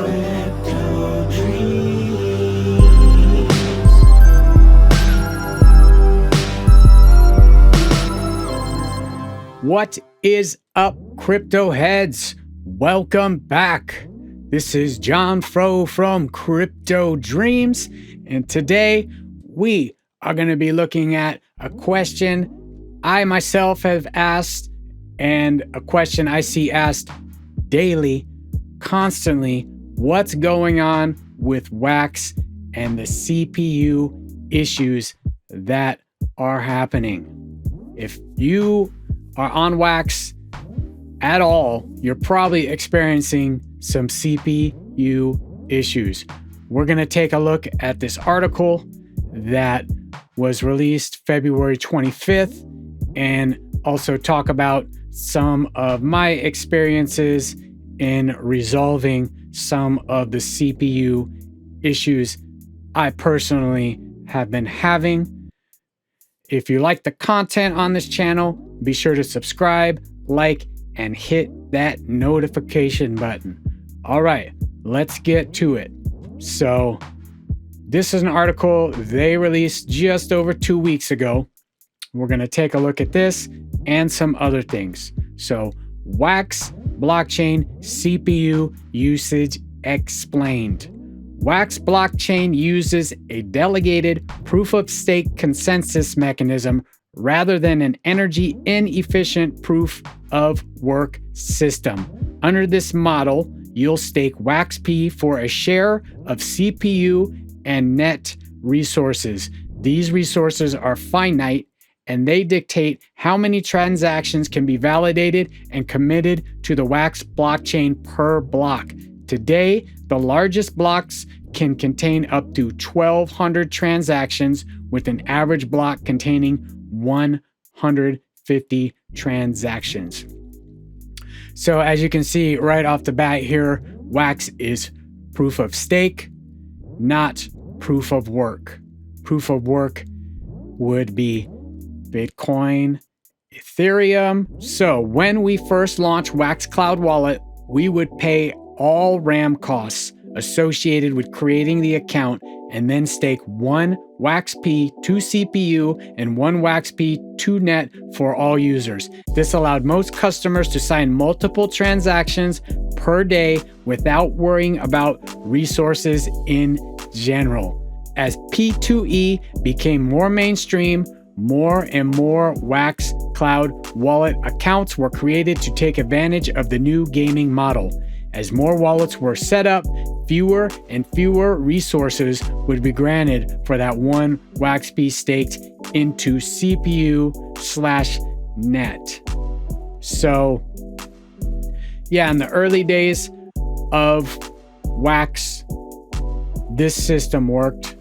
Crypto dreams. What is up, crypto heads? Welcome back. This is John Fro from Crypto Dreams, and today we are going to be looking at a question I myself have asked and a question I see asked daily, constantly. What's going on with WAX and the CPU issues that are happening? If you are on WAX at all, you're probably experiencing some CPU issues. We're going to take a look at this article that was released February 25th and also talk about some of my experiences in resolving some of the CPU issues I personally have been having. If you like the content on this channel, be sure to subscribe, like, and hit that notification button. All right, let's get to it. So this is an article they released just over 2 weeks ago. We're going to take a look at this and some other things. So WAX blockchain CPU usage explained. WAX blockchain uses a delegated proof-of-stake consensus mechanism rather than an energy inefficient proof-of-work system. Under this model, you'll stake WAXP for a share of CPU and net resources. These resources are finite, and they dictate how many transactions can be validated and committed to the WAX blockchain per block. Today, the largest blocks can contain up to 1,200 transactions, with an average block containing 150 transactions. So as you can see right off the bat here, WAX is proof of stake, not proof of work. Proof of work would be Bitcoin, Ethereum. So when we first launched WAX Cloud Wallet, we would pay all RAM costs associated with creating the account and then stake one WAXP to CPU and one WAXP to net for all users. This allowed most customers to sign multiple transactions per day without worrying about resources in general. As P2E became more mainstream, more and more WAX Cloud Wallet accounts were created to take advantage of the new gaming model. As more wallets were set up, fewer and fewer resources would be granted for that one WAXP staked into CPU/net. So, yeah, in the early days of WAX, this system worked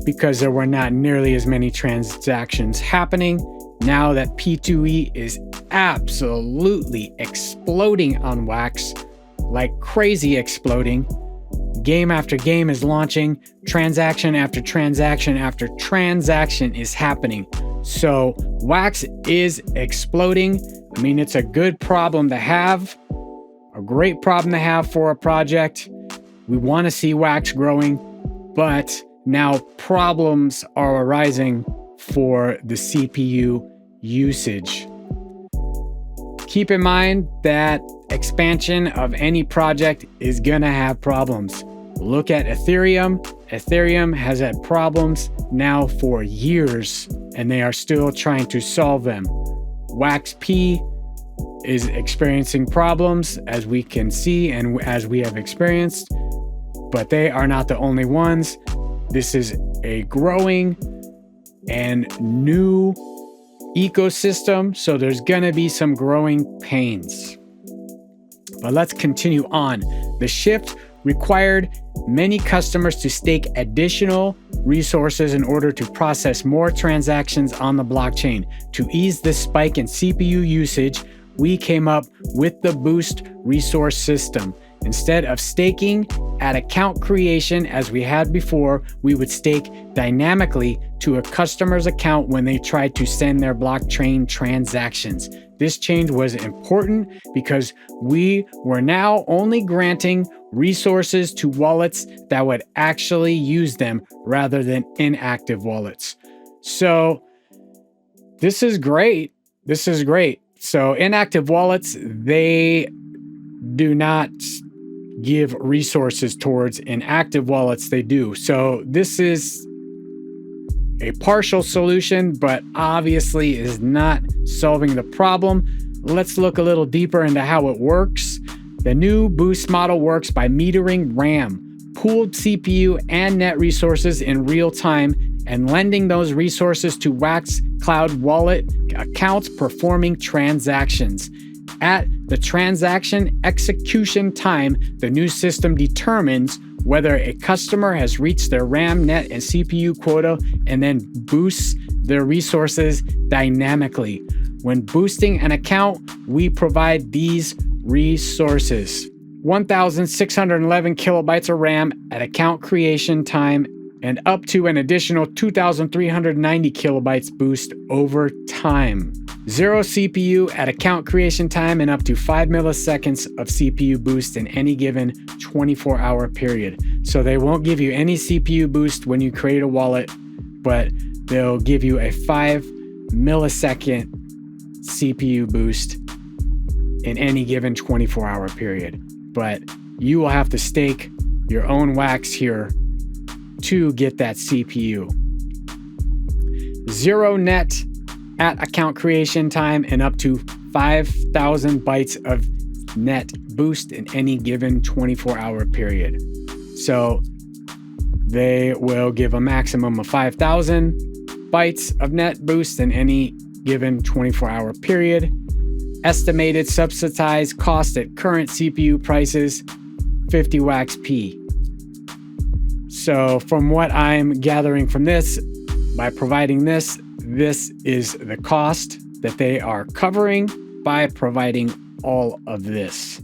because there were not nearly as many transactions happening. Now that P2E is absolutely exploding on WAX, like crazy exploding, game after game is launching, transaction after transaction after transaction is happening. So WAX is exploding. I mean, it's a good problem to have, a great problem to have for a project. We want to see WAX growing, but now problems are arising for the CPU usage. Keep in mind that expansion of any project is gonna have problems. Look at Ethereum. Ethereum has had problems now for years, and they are still trying to solve them. WAXP is experiencing problems, as we can see and as we have experienced, but they are not the only ones. This is a growing and new ecosystem, so there's gonna be some growing pains. But let's continue on. The shift required many customers to stake additional resources in order to process more transactions on the blockchain. To ease this spike in CPU usage, we came up with the Boost resource system. Instead of staking at account creation as we had before, we would stake dynamically to a customer's account when they tried to send their blockchain transactions. This change was important because we were now only granting resources to wallets that would actually use them rather than inactive wallets. So this is great. This is great. So inactive wallets, they do not give resources towards inactive wallets. They do. So this is a partial solution, but obviously is not solving the problem. Let's look a little deeper into how it works. The new Boost model works by metering RAM, pooled CPU and net resources in real time, and lending those resources to WAX Cloud wallet accounts performing transactions. At the transaction execution time, the new system determines whether a customer has reached their RAM, net, and CPU quota and then boosts their resources dynamically. When boosting an account, we provide these resources: 1,611 kilobytes of RAM at account creation time and up to an additional 2,390 kilobytes boost over time. 0 CPU at account creation time and up to 5 milliseconds of CPU boost in any given 24-hour period. So they won't give you any CPU boost when you create a wallet, but they'll give you a 5 millisecond CPU boost in any given 24-hour period. But you will have to stake your own wax here to get that CPU. 0 net at account creation time and up to 5,000 bytes of net boost in any given 24-hour period. So they will give a maximum of 5,000 bytes of net boost in any given 24-hour period. Estimated subsidized cost at current CPU prices, 50 WAXP. So from what I'm gathering from this, by providing this, this is the cost that they are covering by providing all of this.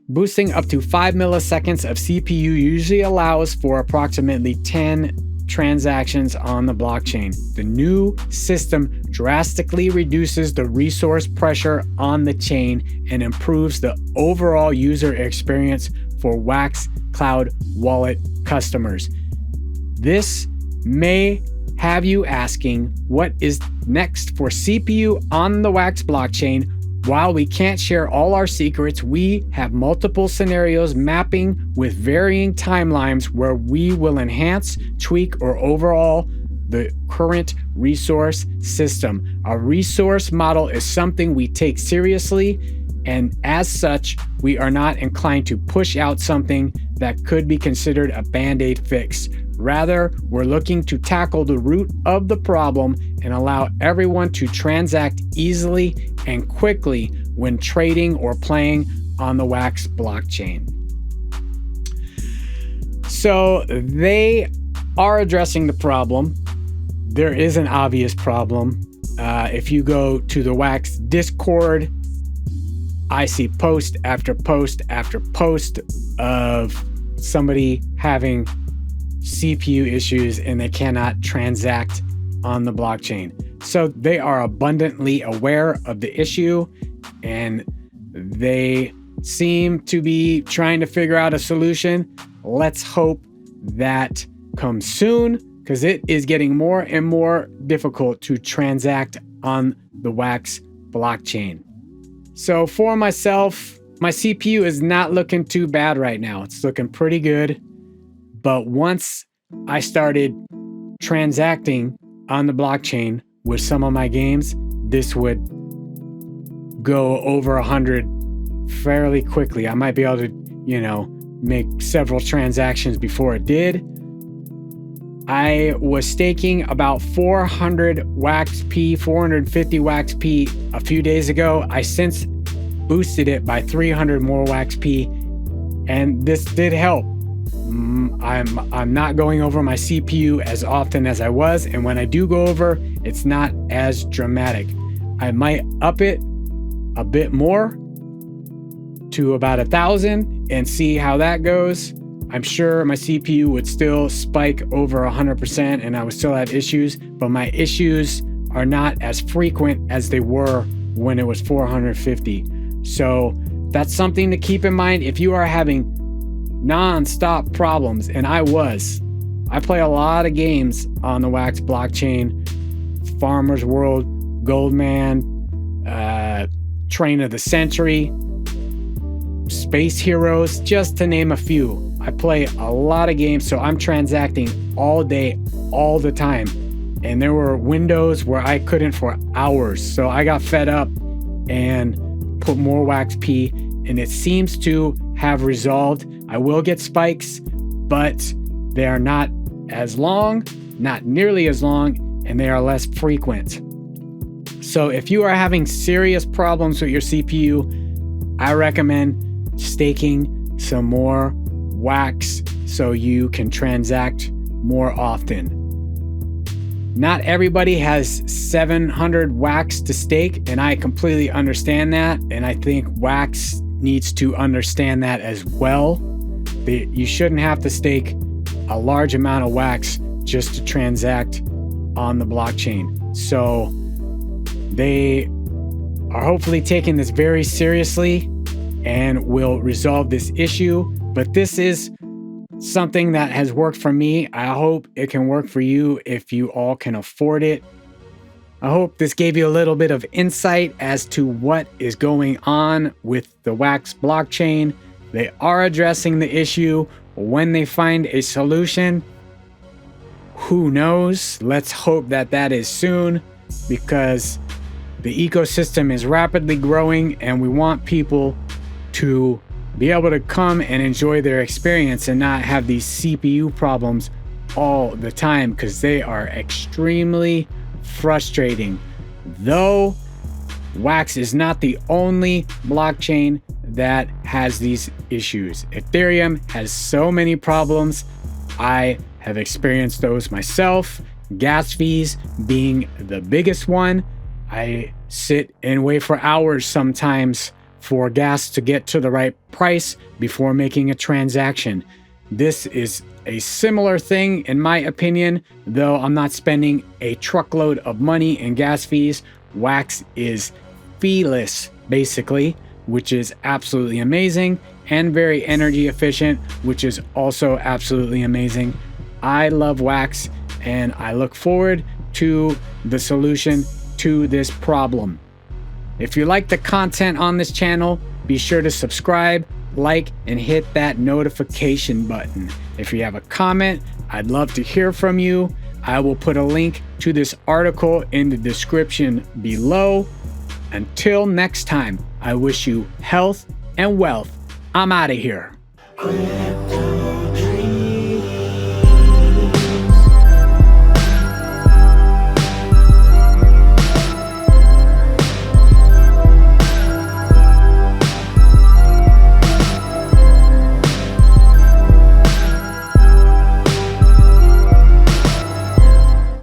Boosting up to 5 milliseconds of CPU usually allows for approximately 10 transactions on the blockchain. The new system drastically reduces the resource pressure on the chain and improves the overall user experience for WAX Cloud wallet customers. This may have you asking, what is next for CPU on the WAX blockchain? While we can't share all our secrets, we have multiple scenarios mapping with varying timelines where we will enhance, tweak, or overhaul the current resource system. A resource model is something we take seriously, and as such, we are not inclined to push out something that could be considered a band-aid fix. Rather, we're looking to tackle the root of the problem and allow everyone to transact easily and quickly when trading or playing on the WAX blockchain. So they are addressing the problem. There is an obvious problem. If you go to the WAX Discord, I see post after post after post of somebody having CPU issues and they cannot transact on the blockchain. So they are abundantly aware of the issue and they seem to be trying to figure out a solution. Let's hope that comes soon, because it is getting more and more difficult to transact on the WAX blockchain. So for myself, my CPU is not looking too bad right now. It's looking pretty good. But once I started transacting on the blockchain with some of my games, this would go over 100 fairly quickly. I might be able to, make several transactions before it did. I was staking about 400 WAXP, 450 WAXP a few days ago. I since boosted it by 300 more WAXP, and this did help. I'm not going over my CPU as often as I was, and when I do go over, it's not as dramatic. I might up it a bit more, to about 1,000 and see how that goes. I'm sure my CPU would still spike over 100% and I would still have issues, but my issues are not as frequent as they were when it was 450. So that's something to keep in mind if you are having non-stop problems, and I play a lot of games on the WAXP blockchain, Farmer's World, Goldman, Train of the Century, Space Heroes, just to name a few. I play a lot of games, so I'm transacting all day, all the time. And there were windows where I couldn't for hours. So I got fed up and put more WAXP, and it seems to have resolved. I will get spikes, but they are not as long, not nearly as long, and they are less frequent. So if you are having serious problems with your CPU, I recommend staking some more WAX so you can transact more often. Not everybody has 700 WAX to stake, and I completely understand that, and I think WAX needs to understand that as well. You shouldn't have to stake a large amount of WAX just to transact on the blockchain. So they are hopefully taking this very seriously and will resolve this issue. But this is something that has worked for me. I hope it can work for you if you all can afford it. I hope this gave you a little bit of insight as to what is going on with the WAX blockchain. They are addressing the issue. When they find a solution, who knows? Let's hope that that is soon, because the ecosystem is rapidly growing and we want people to be able to come and enjoy their experience and not have these CPU problems all the time, because they are extremely frustrating. Though WAX is not the only blockchain that has these issues. Ethereum has so many problems. I have experienced those myself. Gas fees being the biggest one. I sit and wait for hours sometimes for gas to get to the right price before making a transaction. This is a similar thing in my opinion, though I'm not spending a truckload of money in gas fees. WAX is feeless basically, which is absolutely amazing, and very energy efficient, which is also absolutely amazing. I love WAX and I look forward to the solution to this problem. If you like the content on this channel, be sure to subscribe, like, and hit that notification button. If you have a comment, I'd love to hear from you. I will put a link to this article in the description below. Until next time, I wish you health and wealth. I'm out of here.